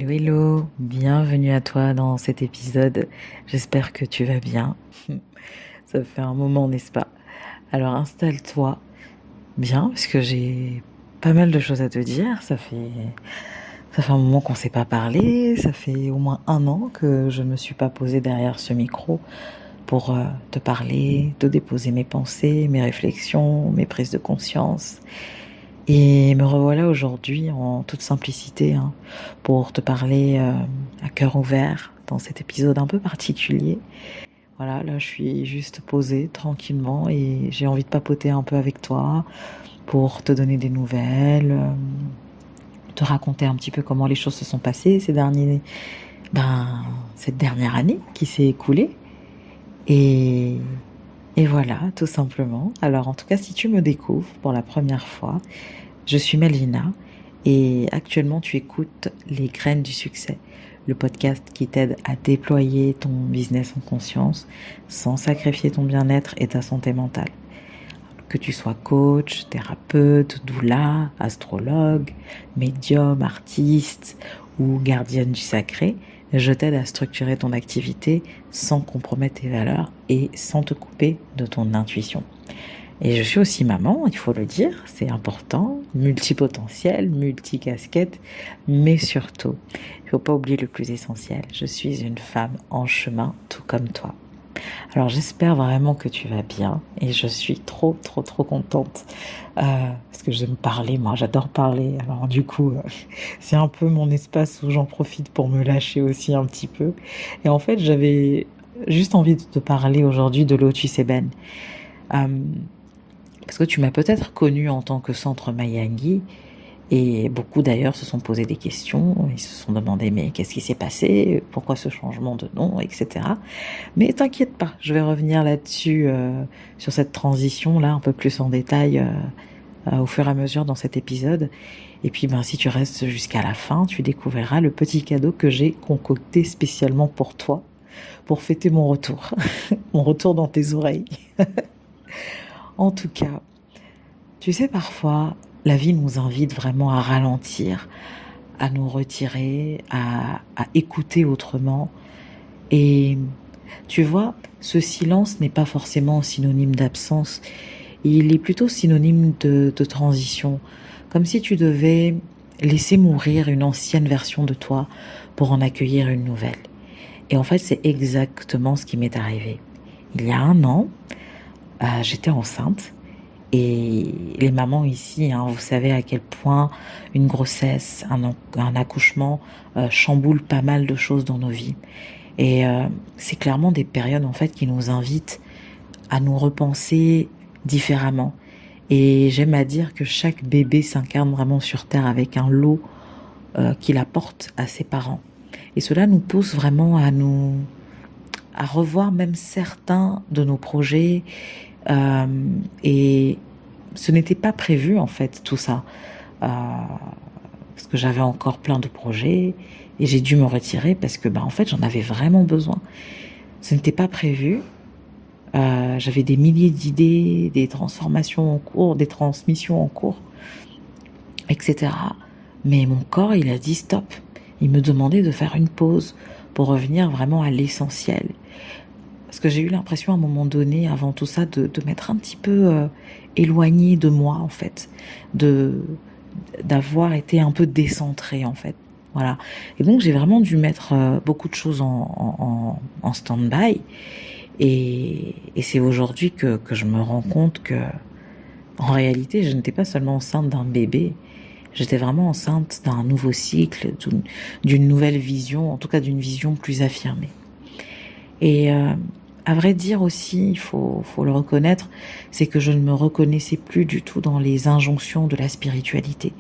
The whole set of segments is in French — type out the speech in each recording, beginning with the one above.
Hello, hello, bienvenue à toi dans cet épisode. J'espère que tu vas bien. Ça fait un moment, n'est-ce pas? Alors installe-toi bien, parce que j'ai pas mal de choses à te dire. Ça fait un moment qu'on ne s'est pas parlé. Ça fait au moins un an que je ne me suis pas posée derrière ce micro pour te parler, te déposer mes pensées, mes réflexions, mes prises de conscience. Et me revoilà aujourd'hui en toute simplicité pour te parler à cœur ouvert dans cet épisode un peu particulier. Voilà, là je suis juste posée tranquillement et j'ai envie de papoter un peu avec toi pour te donner des nouvelles, te raconter un petit peu comment les choses se sont passées cette dernière année qui s'est écoulée. Et, et voilà, tout simplement. Alors en tout cas, si tu me découvres pour la première fois, je suis Melvina et actuellement tu écoutes Les Graines du Succès, le podcast qui t'aide à déployer ton business en conscience sans sacrifier ton bien-être et ta santé mentale. Que tu sois coach, thérapeute, doula, astrologue, médium, artiste ou gardienne du sacré, je t'aide à structurer ton activité sans compromettre tes valeurs et sans te couper de ton intuition. Et je suis aussi maman, il faut le dire, c'est important, multipotentiel, multicasquette, mais surtout, il ne faut pas oublier le plus essentiel, je suis une femme en chemin, tout comme toi. Alors j'espère vraiment que tu vas bien et je suis trop contente parce que j'aime parler, moi j'adore parler, alors du coup c'est un peu mon espace où j'en profite pour me lâcher aussi un petit peu. Et en fait j'avais juste envie de te parler aujourd'hui de Lotus Eben. Parce que tu m'as peut-être connue en tant que centre Mayangi, et beaucoup d'ailleurs se sont posé des questions, ils se sont demandé mais qu'est-ce qui s'est passé, pourquoi ce changement de nom, etc. Mais t'inquiète pas, je vais revenir là-dessus, sur cette transition-là, un peu plus en détail, au fur et à mesure dans cet épisode. Et puis si tu restes jusqu'à la fin, tu découvriras le petit cadeau que j'ai concocté spécialement pour toi, pour fêter mon retour, mon retour dans tes oreilles. En tout cas, tu sais, parfois, la vie nous invite vraiment à ralentir, à nous retirer, à écouter autrement. Et tu vois, ce silence n'est pas forcément synonyme d'absence, il est plutôt synonyme de transition, comme si tu devais laisser mourir une ancienne version de toi pour en accueillir une nouvelle. Et en fait, c'est exactement ce qui m'est arrivé. Il y a un an, j'étais enceinte. Et les mamans ici, vous savez à quel point une grossesse, un accouchement chamboule pas mal de choses dans nos vies. Et c'est clairement des périodes en fait qui nous invitent à nous repenser différemment. Et j'aime à dire que chaque bébé s'incarne vraiment sur Terre avec un lot qu'il apporte à ses parents. Et cela nous pousse vraiment à revoir même certains de nos projets. Et ce n'était pas prévu en fait tout ça, parce que j'avais encore plein de projets et j'ai dû me retirer parce que en fait j'en avais vraiment besoin. Ce n'était pas prévu. J'avais des milliers d'idées, des transformations en cours, des transmissions en cours, etc. Mais mon corps il a dit stop. Il me demandait de faire une pause pour revenir vraiment à l'essentiel. Parce que j'ai eu l'impression à un moment donné, avant tout ça, de m'être un petit peu éloignée de moi, en fait. D'avoir été un peu décentrée, en fait. Voilà. Et donc, j'ai vraiment dû mettre beaucoup de choses en stand-by. Et c'est aujourd'hui que je me rends compte que, en réalité, je n'étais pas seulement enceinte d'un bébé. J'étais vraiment enceinte d'un nouveau cycle, d'une nouvelle vision, en tout cas d'une vision plus affirmée. Et à vrai dire aussi, il faut le reconnaître, c'est que je ne me reconnaissais plus du tout dans les injonctions de la spiritualité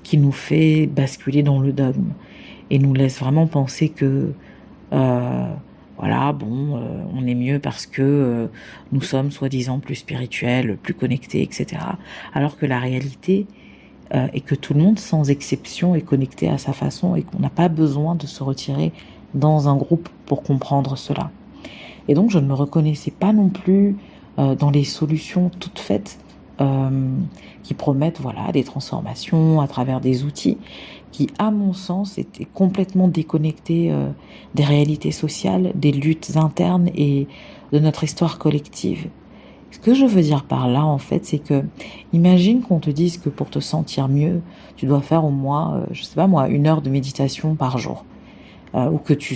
qui nous fait basculer dans le dogme et nous laisse vraiment penser que on est mieux parce que nous sommes soi-disant plus spirituels, plus connectés, etc. Alors que la réalité est que tout le monde, sans exception, est connecté à sa façon et qu'on n'a pas besoin de se retirer dans un groupe pour comprendre cela. Et donc je ne me reconnaissais pas non plus dans les solutions toutes faites qui promettent voilà, des transformations à travers des outils qui, à mon sens, étaient complètement déconnectés des réalités sociales, des luttes internes et de notre histoire collective. Ce que je veux dire par là, en fait, c'est que imagine qu'on te dise que pour te sentir mieux, tu dois faire au moins, je sais pas moi, 1 heure de méditation par jour, ou que tu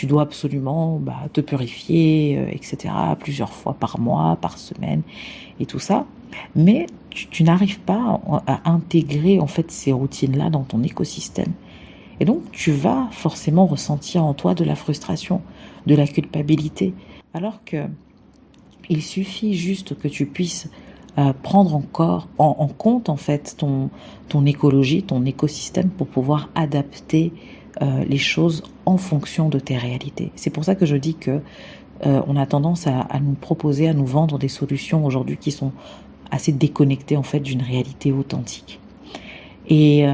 dois absolument te purifier, etc., plusieurs fois par mois, par semaine, et tout ça. Mais tu n'arrives pas à intégrer en fait ces routines-là dans ton écosystème. Et donc, tu vas forcément ressentir en toi de la frustration, de la culpabilité, alors que il suffit juste que tu puisses prendre en compte en fait ton écologie, ton écosystème pour pouvoir adapter les choses en fonction de tes réalités. C'est pour ça que je dis que on a tendance à nous proposer, à nous vendre des solutions aujourd'hui qui sont assez déconnectées en fait d'une réalité authentique. Et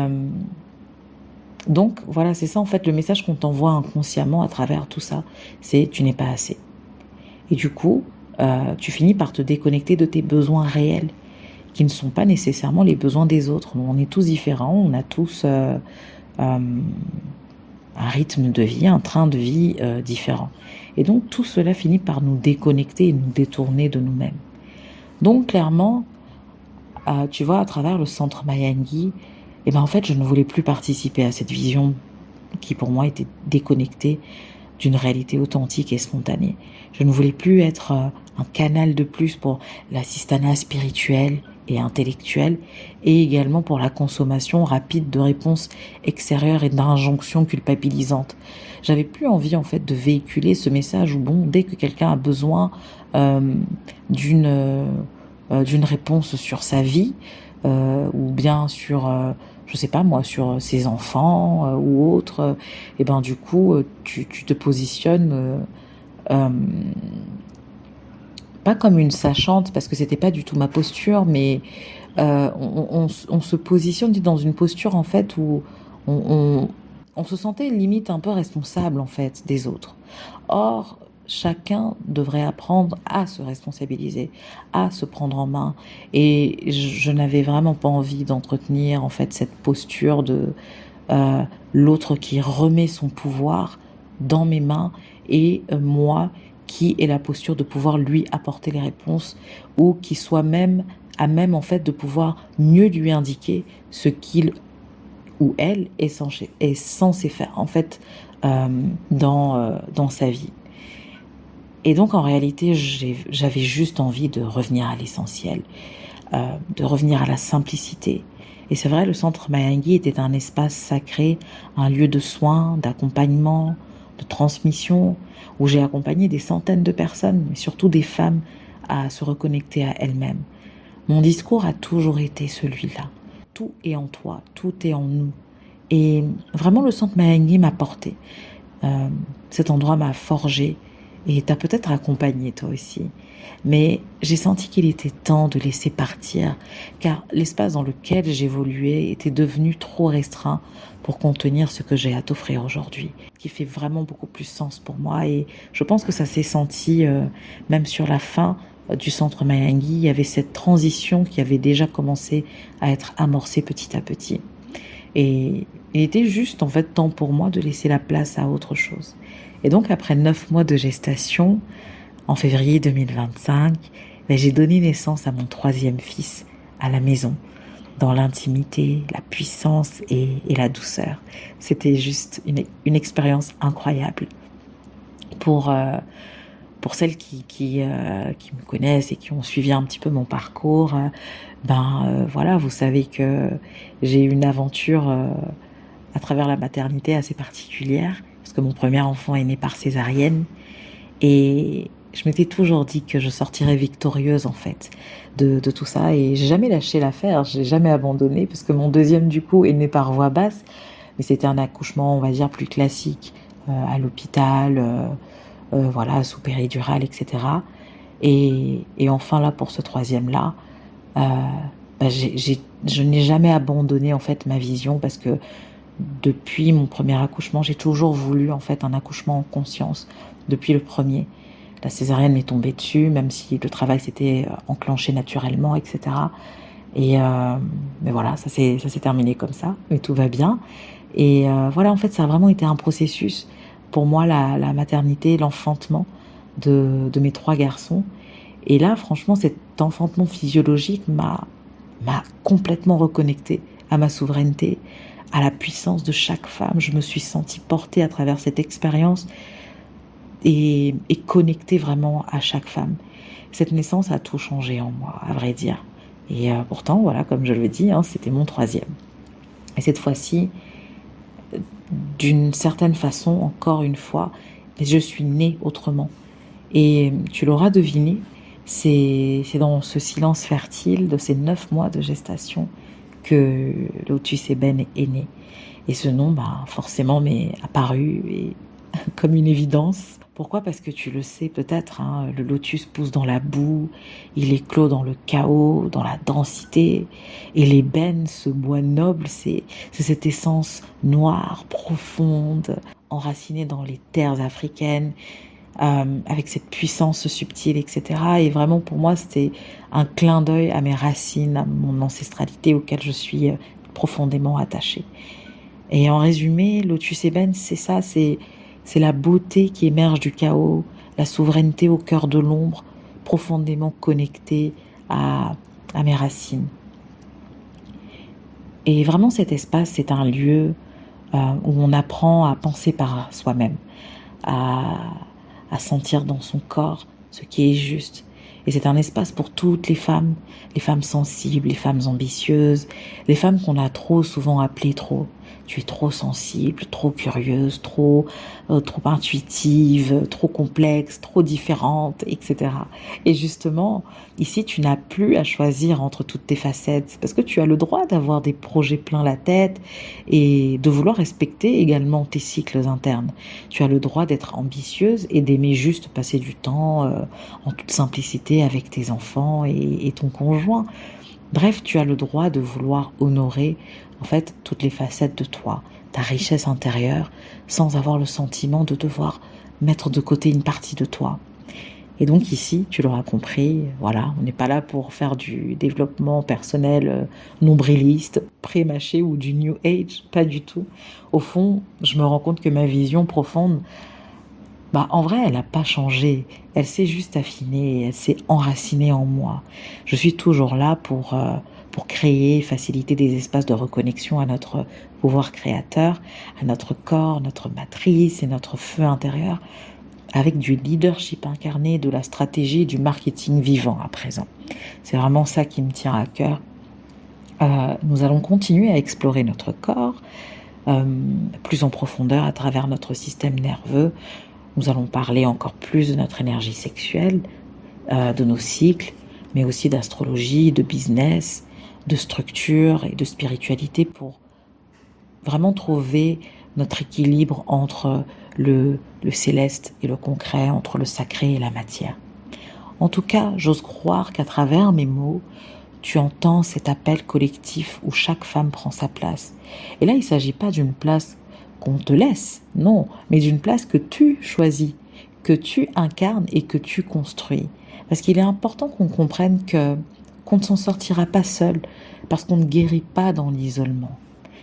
donc voilà, c'est ça en fait le message qu'on t'envoie inconsciemment à travers tout ça, c'est tu n'es pas assez. Et du coup, tu finis par te déconnecter de tes besoins réels, qui ne sont pas nécessairement les besoins des autres. On est tous différents, on a tous un rythme de vie, un train de vie différent. Et donc tout cela finit par nous déconnecter et nous détourner de nous-mêmes. Donc clairement, tu vois, à travers le centre Mayangi, en fait, je ne voulais plus participer à cette vision qui pour moi était déconnectée d'une réalité authentique et spontanée. Je ne voulais plus être un canal de plus pour l'assistanat spirituel et intellectuel, et également pour la consommation rapide de réponses extérieures et d'injonctions culpabilisantes. J'avais plus envie en fait de véhiculer ce message où dès que quelqu'un a besoin d'une réponse sur sa vie, ou bien sur je sais pas moi, sur ses enfants ou autres, du coup tu te positionnes pas comme une sachante, parce que c'était pas du tout ma posture, mais on se positionne dans une posture en fait où on se sentait limite un peu responsable en fait des autres. Or, chacun devrait apprendre à se responsabiliser, à se prendre en main. Et je n'avais vraiment pas envie d'entretenir en fait cette posture de l'autre qui remet son pouvoir dans mes mains et moi qui ai la posture de pouvoir lui apporter les réponses, ou qui soit même à même en fait de pouvoir mieux lui indiquer ce qu'il ou elle est censé faire en fait dans sa vie. Et donc en réalité j'avais juste envie de revenir à l'essentiel, de revenir à la simplicité. Et c'est vrai, le centre Mayangi était un espace sacré, un lieu de soins, d'accompagnement, de transmission, où j'ai accompagné des centaines de personnes, mais surtout des femmes, à se reconnecter à elles-mêmes. Mon discours a toujours été celui-là. Tout est en toi, tout est en nous. Et vraiment, le centre Mayangi m'a porté. Cet endroit m'a forgé, et t'as peut-être accompagné toi aussi. Mais j'ai senti qu'il était temps de laisser partir, car l'espace dans lequel j'évoluais était devenu trop restreint pour contenir ce que j'ai à t'offrir aujourd'hui, qui fait vraiment beaucoup plus sens pour moi. Et je pense que ça s'est senti même sur la fin du centre Mayangi. Il y avait cette transition qui avait déjà commencé à être amorcée petit à petit. Et il était juste en fait temps pour moi de laisser la place à autre chose. Et donc après 9 mois de gestation, en février 2025, j'ai donné naissance à mon 3e fils à la maison, dans l'intimité, la puissance et la douceur. C'était juste une expérience incroyable. Pour celles qui me connaissent et qui ont suivi un petit peu mon parcours, voilà, vous savez que j'ai eu une aventure à travers la maternité assez particulière, parce que mon premier enfant est né par césarienne, et je m'étais toujours dit que je sortirais victorieuse en fait de tout ça, et j'ai jamais lâché l'affaire, j'ai jamais abandonné, parce que mon 2e du coup est né par voie basse, mais c'était un accouchement on va dire plus classique, à l'hôpital, voilà, sous péridurale, etc. Et enfin là pour ce 3e là, je n'ai jamais abandonné en fait ma vision, parce que depuis mon premier accouchement, j'ai toujours voulu en fait un accouchement en conscience, depuis le premier. la césarienne m'est tombée dessus, même si le travail s'était enclenché naturellement, etc. Mais voilà, ça s'est terminé comme ça, mais tout va bien. Voilà, en fait, ça a vraiment été un processus pour moi, la maternité, l'enfantement de mes 3 garçons. Et là, franchement, cet enfantement physiologique m'a complètement reconnectée à ma souveraineté, à la puissance de chaque femme. Je me suis sentie portée à travers cette expérience et connectée vraiment à chaque femme. Cette naissance a tout changé en moi, à vrai dire. Pourtant, voilà, comme je le dis, hein, c'était mon 3e. Et cette fois-ci, d'une certaine façon, encore une fois, je suis née autrement. Et tu l'auras deviné, c'est dans ce silence fertile de ces 9 mois de gestation que Lotus Eben est né. Et ce nom, forcément, m'est apparu et comme une évidence. Pourquoi? Parce que tu le sais peut-être, hein, le lotus pousse dans la boue, il éclot dans le chaos, dans la densité. Et l'ébène, ce bois noble, c'est cette essence noire, profonde, enracinée dans les terres africaines, avec cette puissance subtile, etc. Et vraiment, pour moi, c'était un clin d'œil à mes racines, à mon ancestralité auquel je suis profondément attachée. Et en résumé, Lotus Eben, c'est ça, c'est la beauté qui émerge du chaos, la souveraineté au cœur de l'ombre, profondément connectée à mes racines. Et vraiment, cet espace, c'est un lieu où on apprend à penser par soi-même, à sentir dans son corps ce qui est juste. Et c'est un espace pour toutes les femmes sensibles, les femmes ambitieuses, les femmes qu'on a trop souvent appelées trop. Tu es trop sensible, trop curieuse, trop intuitive, trop complexe, trop différente, etc. Et justement, ici, tu n'as plus à choisir entre toutes tes facettes, parce que tu as le droit d'avoir des projets plein la tête et de vouloir respecter également tes cycles internes. Tu as le droit d'être ambitieuse et d'aimer juste passer du temps en toute simplicité avec tes enfants et ton conjoint. Bref, tu as le droit de vouloir honorer en fait toutes les facettes de toi, ta richesse intérieure, sans avoir le sentiment de devoir mettre de côté une partie de toi. Et donc ici, tu l'auras compris, voilà, on n'est pas là pour faire du développement personnel nombriliste, pré-mâché ou du New Age, pas du tout. Au fond, je me rends compte que ma vision profonde, en vrai, elle n'a pas changé. Elle s'est juste affinée, elle s'est enracinée en moi. Je suis toujours là pour créer, faciliter des espaces de reconnexion à notre pouvoir créateur, à notre corps, notre matrice et notre feu intérieur, avec du leadership incarné, de la stratégie et du marketing vivant à présent. C'est vraiment ça qui me tient à cœur. Nous allons continuer à explorer notre corps plus en profondeur à travers notre système nerveux. Nous allons parler encore plus de notre énergie sexuelle, de nos cycles, mais aussi d'astrologie, de business, de structure et de spiritualité pour vraiment trouver notre équilibre entre le céleste et le concret, entre le sacré et la matière. En tout cas, j'ose croire qu'à travers mes mots, tu entends cet appel collectif où chaque femme prend sa place. Et là, il ne s'agit pas d'une place qu'on te laisse, non, mais d'une place que tu choisis, que tu incarnes et que tu construis. Parce qu'il est important qu'on comprenne qu'on ne s'en sortira pas seul, parce qu'on ne guérit pas dans l'isolement.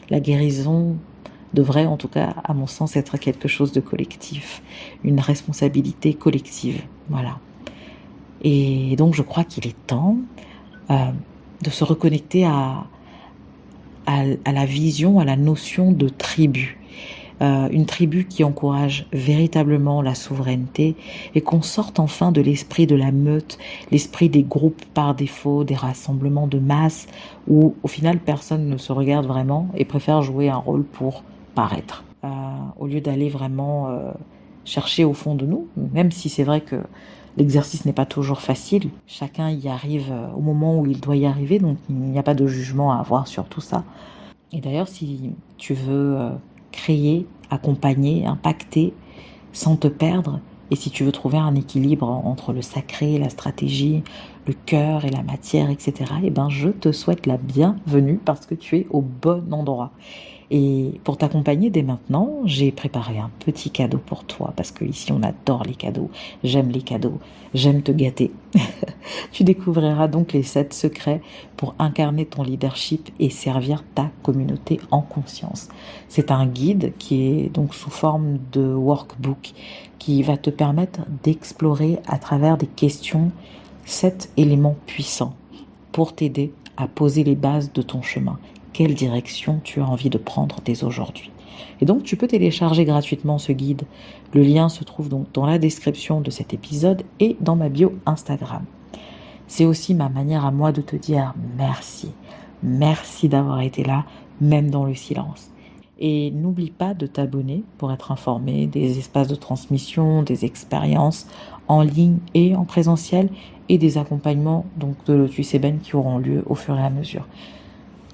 La guérison devrait, en tout cas, à mon sens, être quelque chose de collectif, une responsabilité collective, voilà. Et donc, je crois qu'il est temps de se reconnecter à la vision, à la notion de tribu. Une tribu qui encourage véritablement la souveraineté et qu'on sorte enfin de l'esprit de la meute, l'esprit des groupes par défaut, des rassemblements de masse où au final personne ne se regarde vraiment et préfère jouer un rôle pour paraître. Au lieu d'aller vraiment chercher au fond de nous, même si c'est vrai que l'exercice n'est pas toujours facile, chacun y arrive au moment où il doit y arriver, donc il n'y a pas de jugement à avoir sur tout ça. Et d'ailleurs, si tu veux créer, accompagner, impacter, sans te perdre, et si tu veux trouver un équilibre entre le sacré, la stratégie, le cœur et la matière, etc., je te souhaite la bienvenue parce que tu es au bon endroit. Et pour t'accompagner dès maintenant, j'ai préparé un petit cadeau pour toi, parce que ici on adore les cadeaux, j'aime te gâter. Tu découvriras donc les 7 secrets pour incarner ton leadership et servir ta communauté en conscience. C'est un guide qui est donc sous forme de workbook qui va te permettre d'explorer à travers des questions 7 éléments puissants pour t'aider à poser les bases de ton chemin. Quelle direction tu as envie de prendre dès aujourd'hui. Et donc tu peux télécharger gratuitement ce guide. Le lien se trouve donc dans la description de cet épisode et dans ma bio Instagram. C'est aussi ma manière à moi de te dire merci. Merci d'avoir été là, même dans le silence. Et n'oublie pas de t'abonner pour être informé des espaces de transmission, des expériences en ligne et en présentiel et des accompagnements donc de Lotus Ébène qui auront lieu au fur et à mesure.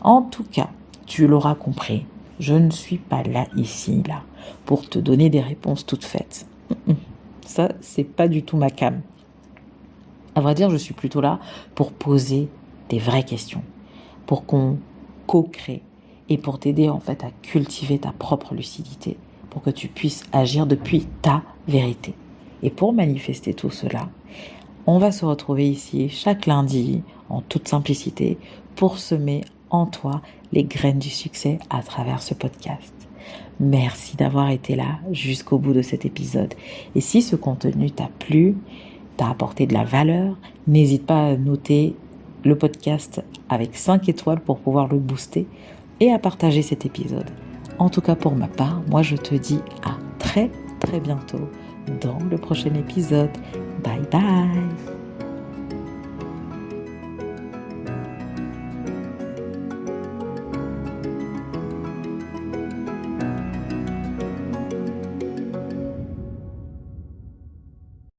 En tout cas, tu l'auras compris, je ne suis pas là, pour te donner des réponses toutes faites. Ça, c'est pas du tout ma came. À vrai dire, je suis plutôt là pour poser des vraies questions, pour qu'on co-crée et pour t'aider en fait à cultiver ta propre lucidité, pour que tu puisses agir depuis ta vérité. Et pour manifester tout cela, on va se retrouver ici chaque lundi en toute simplicité pour semer en toi les graines du succès à travers ce podcast. Merci d'avoir été là jusqu'au bout de cet épisode. Et si ce contenu t'a plu, t'a apporté de la valeur, n'hésite pas à noter le podcast avec 5 étoiles pour pouvoir le booster et à partager cet épisode. En tout cas pour ma part, moi je te dis à très très bientôt dans le prochain épisode. Bye bye!